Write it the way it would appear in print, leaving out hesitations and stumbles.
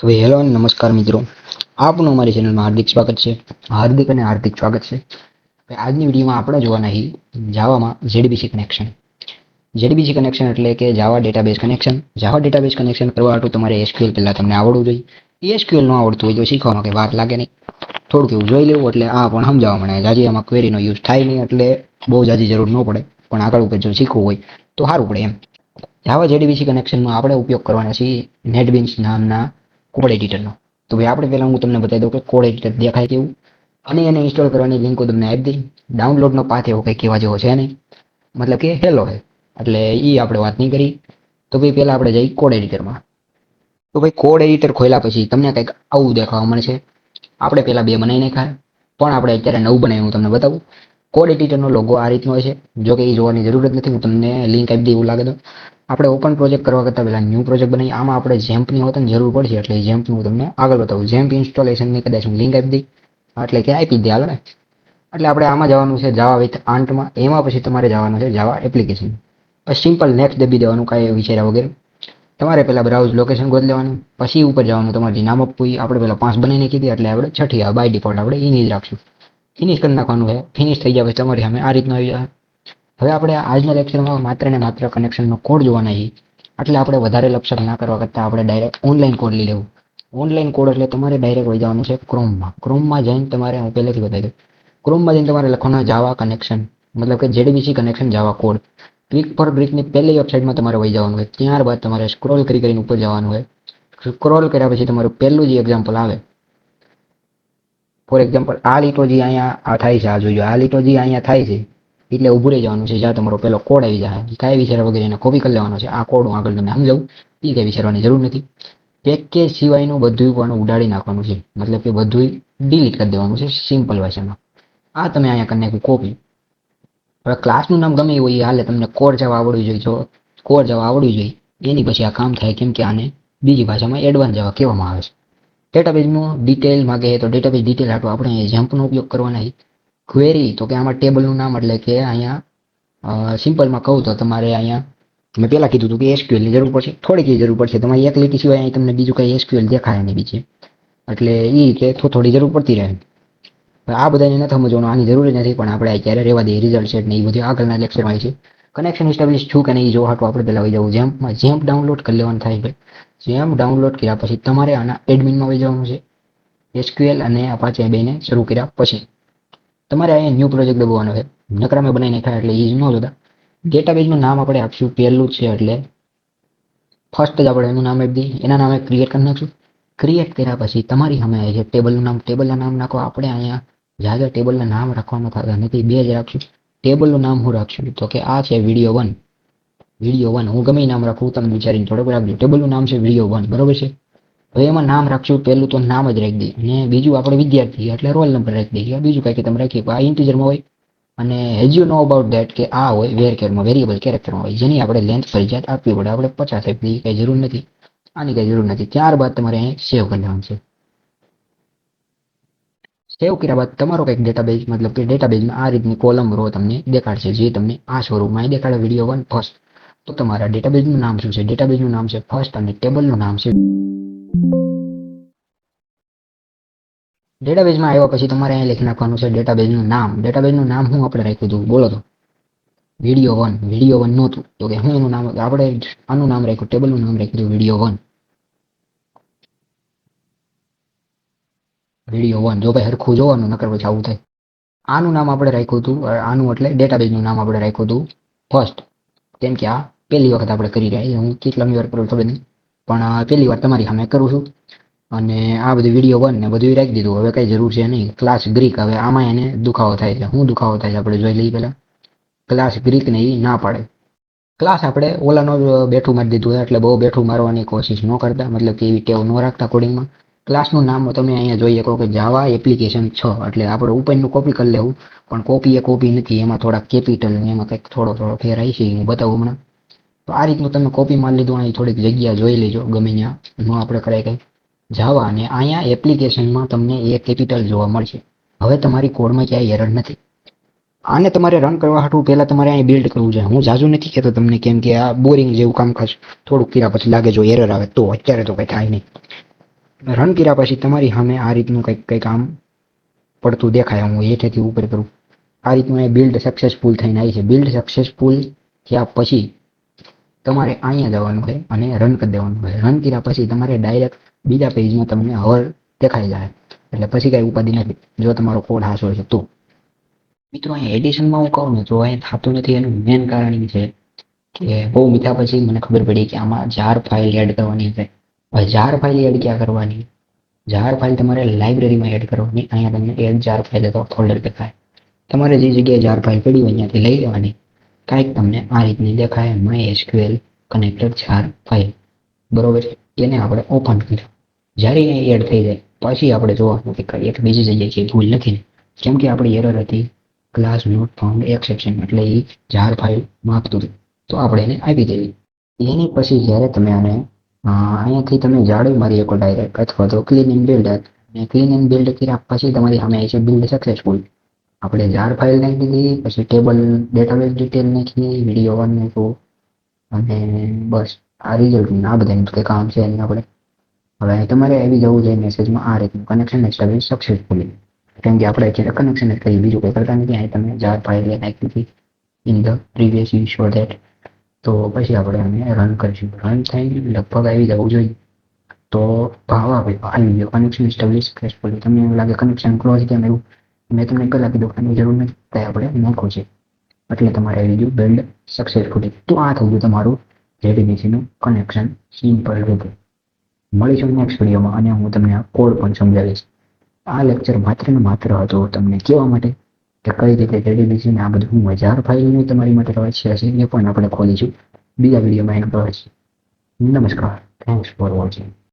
તો હેલો અને નમસ્કાર મિત્રો, આપનું અમારી ચેનલમાં હાર્દિક સ્વાગત છે. હાર્દિક સ્વાગત છે. આજની વિડીયોમાં આપણે જોવાના છીએ જાવામાં જેડીબીસી કનેક્શન. જેડીબીસી કનેક્શન એટલે કે જાવા ડેટાબેઝ કનેક્શન. જાવા ડેટાબેઝ કનેક્શન કરવા માટે તમારે એસક્યુએલ પહેલા તમને આવડવું જોઈએ. એસક્યુએલ ન આવડતું હોય તો શીખવામાં કંઈ વાર લાગે નહીં. થોડુંક એવું જોઈ લેવું એટલે આ પણ સમજાવવા મળે. જાજી આમાં ક્વેરીનો યુઝ થાય નહીં એટલે બહુ જાજી જરૂર ન પડે, પણ આગળ ઉપર જો શીખવું હોય તો સારું પડે એમ. જાવા જેડીબીસી કનેક્શનમાં આપણે ઉપયોગ કરવાના છીએ નેટબીન્સ નામના કોડ એડિટરનો. તો ભાઈ આપણે પહેલાં હું તમને બતાવી દઉં કે કોડ એડિટર દેખાય કેવું, અને એને ઇન્સ્ટોલ કરવાની લિંક હું તમને આપી દઈ. ડાઉનલોડનો પાથ એવો કંઈ કહેવા જેવો છે નહીં, મતલબ કે હેલો છે, એટલે એ આપણે વાત નહીં કરી. તો ભાઈ પહેલાં આપણે જઈએ કોડ એડિટરમાં. તો ભાઈ કોડ એડિટર ખોલ્યા પછી તમને કંઈક આવું દેખાવા મળશે. આપણે પહેલાં બે બનાવી નાખ્યા, પણ આપણે અત્યારે નવું બનાવ્યું હું તમને બતાવું. કોડ એડિટરનો લોગો આ રીતનો હોય છે, જો કે એ જોવાની જરૂર જ નથી, હું તમને લિંક આપી દઈ એવું લાગે તો. આપણે ઓપન પ્રોજેક્ટ કરવા કરતાં પહેલાં ન્યૂ પ્રોજેક્ટ બનાવી. આમાં આપણે જેમ્પની હોતને જરૂર પડશે, એટલે જેમ્પનું હું તમને આગળ બતાવું. જેમ્પ ઇન્સ્ટોલેશનની કદાચ હું લિંક આપી દઈ, એટલે કે આપી દે હાલો ને. એટલે આપણે આમાં જવાનું છે જાવા વિથ આંટમાં. એમાં પછી તમારે જવાનું છે જાવા એપ્લિકેશન. પછી સિમ્પલ નેક્સ્ટ દબી દેવાનું, કાંઈ વિચાર્યા વગર. તમારે પહેલાં બ્રાઉઝ લોકેશન ગોત લેવાનું, પછી ઉપર જવાનું. તમારે નામ આપવું આપણે પહેલાં 5 બનાવીને કીધી, એટલે આપણે 6ઠી આવે બાય ડિફોલ્ટ આપણે એની જ રાખશું. ફિનિશ કરી નાખવાનું છે. ફિનિશ થઈ જાય પછી તમારી સામે આ રીતનું આવી જાય. હવે આપણે આજના લેક્ચરમાં માત્ર ને માત્ર કનેક્શનનો કોડ જોવાના છીએ, એટલે આપણે વધારે લક્ષક ના કરવા કરતાં આપણે ડાયરેક્ટ ઓનલાઈન કોડ લઈ લેવું. ઓનલાઈન કોડ એટલે તમારે ડાયરેક્ટ વહી જવાનું છે ક્રોમમાં. ક્રોમમાં જઈને તમારે હું પહેલેથી બતાવી દઉં. ક્રોમમાં જઈને તમારે લખવાનું જાવા કનેક્શન, મતલબ કે જેડીબીસી કનેક્શન જાવા કોડ. ક્લિક ફોર બ્રિકની પહેલી વેબસાઇટમાં તમારે વહી જવાનું હોય. ત્યારબાદ તમારે સ્ક્રોલ કરીને ઉપર જવાનું હોય. સ્ક્રોલ કર્યા પછી તમારું પહેલું જે એક્ઝામ્પલ આવે, ફોર એક્ઝામ્પલ આ લીટો જે અહીંયા થાય છે, આ જોજો આ લીટો જે અહીંયા થાય છે, એટલે ઊભું રહી જવાનું છે. જ્યાં તમારો પહેલો કોડ આવી જાય, કાંઈ વિચાર્યા વગર એને કોપી કરી લેવાનો છે. આ કોડ હું આગળ તમને સમજાવું, એ કંઈ વિચારવાની જરૂર નથી. પેકેજ સિવાયનું બધું પણ ઉડાડી નાખવાનું છે, મતલબ કે બધું ડિલીટ કરી દેવાનું છે સિમ્પલ ભાષામાં. આ તમે અહીંયા કરી નાખ્યું કોપી. હવે ક્લાસનું નામ ગમે એવું હોય, હાલે તમને કોડ જવા આવડવું જોઈએ. જો કોડ જવા આવડવું જોઈએ એની પછી આ કામ થાય, કેમ કે આને બીજી ભાષામાં એડવાન્સ જવા કહેવામાં આવે છે. ડેટાબેઝનું ડિટેલ માગે તો ડેટાબેઝ ડિટેલ હાટું આપણે જેમ્પનો ઉપયોગ કરવાના. ક્વેરી તો કે આમાં ટેબલનું નામ, એટલે કે અહીંયા સિમ્પલમાં કહું તો તમારે અહીંયા મેં પહેલાં કીધું હતું કે એસક્યુએલની જરૂર પડશે, થોડીક જરૂર પડશે. તમારી એક લીટી સિવાય અહીં તમને બીજું કંઈ એસક્યુએલ દેખાય નહીં બીજે, એટલે એ રીતે થોડી જરૂર પડતી રહે. આ બધાને નથી સમજવાનું, આની જરૂર નથી, પણ આપણે અત્યારે રહેવા દઈએ. રિઝલ્ટ સેટ ને એ બધું આગળના લેક્ચરમાં છે. કનેક્શન એસ્ટાબ્લિશ છું કે નહીં જો હાટું આપણે પહેલાં વહી જવું જેમ્પમાં. જેમ્પ ડાઉનલોડ કરી લેવાનું થાય ભાઈ. જેમ્પ ડાઉનલોડ કર્યા પછી તમારે આના એડમિનમાં વહી જવાનું છે. એસક્યુએલ અને અપાચે બેને શરૂ કર્યા પછી તમારે અહીંયા ન્યૂ પ્રોજેક્ટ દબાવવાનો છે. નકરા મેં બનાવી નાખ્યા એટલે એ ન જોતા. ડેટાબેઝનું નામ આપણે આપશું પહેલું છે, એટલે ફર્સ્ટ જ આપણે એનું નામ આપી દઈએ. એના નામે ક્રિએટ કરી નાખશું. ક્રિએટ કર્યા પછી તમારી સામે આવે છે ટેબલનું નામ. ટેબલના નામ નાખો. આપણે અહીંયા જાગે ટેબલના નામ રાખવાનું થતા નથી, 2 જ રાખશું. ટેબલનું નામ હું રાખશું તો કે આ છે વિડીયો 1. વિડીયો 1 હું ગમે નામ રાખું, તમે વિચારીને થોડુંક રાખજો. ટેબલનું નામ છે વિડીયો 1, બરોબર છે. હવે એમાં નામ રાખશું, પહેલું તો નામ જ રાખી દઈએ, અને બીજું આપણે વિદ્યાર્થી એટલે રોલ નંબર રાખી દઈએ. બીજું કંઈ કે તમે રાખીએ આ ઇન્ટીજરમાં હોય, અને હેજ યુ નો અબાઉટ ધેટ કે આ હોય વેરકેરમાં વેરિયેબલ કેરેક્ટરમાં હોય, જેની આપણે લેન્થ ફરજિયાત આપવી પડે. આપણે 50 આપી દઈએ, કંઈ જરૂર નથી, આની કંઈ જરૂર નથી. ત્યારબાદ તમારે અહીં સેવ કરી દેવાનું છે. સેવ કર્યા બાદ તમારો કંઈક ડેટાબેઝ, મતલબ કે ડેટાબેઝમાં આ રીતની કોલમ રો તમને દેખાડશે, જે તમને આ સ્વરૂપમાં દેખાડે વિડીયો 1 ફર્સ્ટ. તો તમારા ડેટાબેઝનું નામ શું છે? ડેટાબેઝનું નામ છે ફર્સ્ટ, અને ટેબલનું નામ છે. ડેટાબેઝમાં આવ્યા પછી તમારે અહીં લખી નાખવાનું છે ડેટાબેઝનું નામ. ડેટાબેઝનું નામ હું આપણે રાખ્યું હતું બોલો તો? વિડીયો 1. વિડીયો 1 નહોતું તો કે હું એનું નામ આપણે આનું નામ રાખ્યું, ટેબલનું નામ રાખ્યું હતું વિડીયો 1. વિડીયો 1 જો ભાઈ હરખું જોવાનું, નકર પછી આવું થાય. આનું નામ આપણે રાખ્યું હતું, આનું એટલે ડેટાબેઝનું નામ આપણે રાખ્યું હતું ફર્સ્ટ, કેમ કે આ પહેલી વખત આપણે કરી રહ્યા. હું કેટલામી વાર કરું ખબર નહીં, પણ પહેલી વાર તમારી સામે કરું છું. અને આ બધું વિડીયો 1 ને બધું રાખી દીધું. હવે કઈ જરૂર છે નહીં. ક્લાસ ગ્રીક, હવે આમાં એને દુખાવો થાય છે. હું દુખાવો થાય છે આપણે જોઈ લઈએ પહેલા. ક્લાસ ગ્રીક ને એ ના પાડે. ક્લાસ આપણે ઓલાનો બેઠું મારી દીધું, એટલે બહુ બેઠું મારવાની કોશિશ ન કરતા, મતલબ કે એવી ટેવ ન રાખતા કોડિંગમાં. ક્લાસનું નામ તમે અહીંયા જોઈએ કહો કે જાવા એપ્લિકેશન 6, એટલે આપણે ઉપરનું કોપી કરી લેવું, પણ કોપી એ કોપી નથી. એમાં થોડા કેપિટલ ને એમાં કંઈક થોડો ફેર આવી છે, હું બતાવું હમણાં. તો આ રીતનું તમે કોપી મારી લીધું. અહીં થોડીક જગ્યા જોઈ લેજો, ગમે ત્યાં ન આપણે કરાય કંઈ. જાવા અને અહીંયા એપ્લિકેશનમાં તમને એ કેપિટલ જોવા મળશે. હવે તમારી કોડમાં ક્યાંય એરર નથી. આને તમારે રન કરવા હાટું પહેલાં તમારે અહીં બિલ્ડ કરવું છે. હું જાજુ નથી કહેતો તમને, કેમ કે આ બોરિંગ જેવું કામકાજ થોડુંક કર્યા પછી લાગે જો એરર આવે તો. અત્યારે તો કંઈ થાય નહીં. રન કર્યા પછી તમારી સામે આ રીતનું કંઈક આમ પડતું દેખાય. હું હેઠેથી ઉપર કરું આ રીતનું એ બિલ્ડ સક્સેસફુલ થઈને આવી છે. બિલ્ડ સક્સેસફુલ થયા પછી તમારે અહીંયા જવાનું છે અને રન કરી દેવાનું છે. રન કર્યા પછી તમારે ડાયરેક્ટ બીજા પેજમાં તમને હવર દેખાઈ જાય, એટલે પછી કઈ ઉપાધિ નથી જો તમારો કોડ હાસો છે તો. મિત્રો અહીં એડિશનમાં હું કહું ને તો અહીં થતું નથી. એનું મેન કારણ એ છે કે બહુ મીઠા પછી મને ખબર પડી કે આમાં જાર ફાઇલ એડ કરવાની છે. હવે જાર ફાઇલ એડ ક્યાં કરવાની? જાર ફાઇલ તમારે લાઇબ્રેરીમાં એડ કરવાની. અહીંયા તમને એડ જાર ફાઇલ અથવા ફોલ્ડર દેખાય. તમારે જે જગ્યાએ જાર ફાઇલ પડી હોય ત્યાંથી લઈ લેવાની. કાંઈક તમને આ રીતની દેખાય MySQL કનેક્ટર જાર ફાઇલ, બરોબર. એને આપણે ઓપન કર્યું. જ્યારે એ એડ થઈ જાય પછી આપણે જોવાનું કે એક બીજી જગ્યાએ છે ભૂલ નથી ને, કેમ કે આપણી એરર હતી ક્લાસ નોટ ફાઉન્ડ એક્સેપ્શન, એટલે એ જાર ફાઇલ માંગતું હતું તો આપણે એને આપી દેવી. એની પછી જ્યારે તમે આને અહીંયાથી તમે જાળી મારી શકો ડાયરેક્ટ, અથવા તો ક્લીન એન્ડ બિલ્ડ. અને ક્લીન એન્ડ બિલ્ડ કર્યા પછી તમારી સામે આવી છે બિલ્ડ સક્સેસફુલ. આપણે જાર ફાઇલ નાખી દીધી, પછી ટેબલ ડેટાબેઝ ડિટેલ નાખી, વિડીયો વન નાખ્યું અને બસ આ રિઝલ્ટ. આ બધાનું કંઈ કામ છે નહીં આપણે. હવે તમારે આવી જવું જોઈએ મેસેજમાં આ રીતનું કનેક્શન એસ્ટાબ્લિશ સક્સેસફુલી, કેમ કે આપણે અત્યારે કનેક્શન જ કરીએ, બીજું કંઈ કરતા નથી. અહીં તમે જાર ફાઇલ નાખી હતી in the previous you show that. તો પછી આપણે અમે રન કરીશું. રન થઈ લગભગ આવી જવું જોઈએ તો ભાવ આવે આવી ગયો કનેક્શન એસ્ટાબ્લિશ સક્સેસફુલી. તમને એવું લાગે કનેક્શન ક્લોઝ કેમ એવું? મેં તમને પહેલાં કીધું આની જરૂર નથી, કંઈ આપણે નાખવું છે એટલે તમારે આવી ગયું બિલ્ડ સક્સેસફુલી. તો આ થઈ ગયું તમારું JDBCનું કનેક્શન સિમ્પલ રીતે. મળીશું નેક્સ્ટ વિડીયોમાં અને હું તમને આ કોડ પણ સમજાવીશ. આ લેક્ચર માત્ર ને માત્ર હતો તમને કહેવા માટે કે કઈ રીતે JDBC ને આ બધું હજાર ફાઇલનું તમારી માટે રહસ્ય છે એ પણ આપણે ખોલીશું બીજા વિડીયોમાં. એનો રહસ્ય. નમસ્કાર, થેન્ક્સ ફોર વોચિંગ.